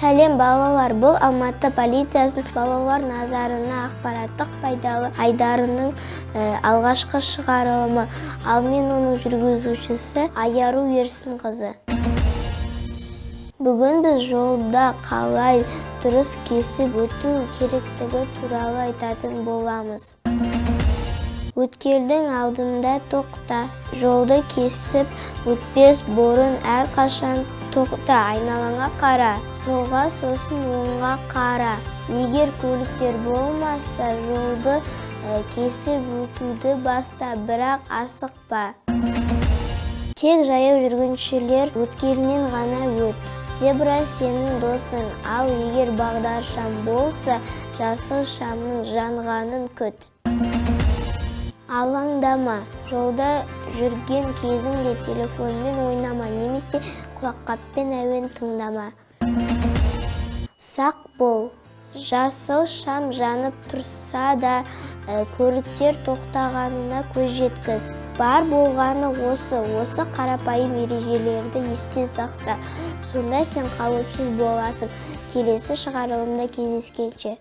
Сәлем балалар, бұл Алматы полициясының балалар назарына ақпараттық пайдалы айдарының алғашқы шығарылымы. Ал мен оның жүргізушісі Айару Ерсінқызы. Бүгін біз жолда қалай дұрыс кесіп өту керектігі туралы айтатын боламыз. Өткелдің алдында тоқта, жолды кесіп өтпес бұрын әрқашан тоқта, айналаңа қара, солға сосын оңға қара. Егер көліктер болмаса, жолды кесіп өтуді баста, бірақ асықпа. Тек жаяу жүргіншілер өткелінен ғана өт. Зебра сенің досың, ал егер бағдаршам болса, жасыл шамның жанғанын күт. Алаңдама, жолда жүрген кезіңде телефонмен ойнама, немесе құлаққаппен әуен тыңдама. Сақ бол, жасыл шам жанып тұрса да, көліктер тоқтағанына көз жеткіз. Бар болғаны осы қарапайым ережелерді есте сақта. Сонда сен қауіпсіз боласың. Келесі шығарылымда кездескенше.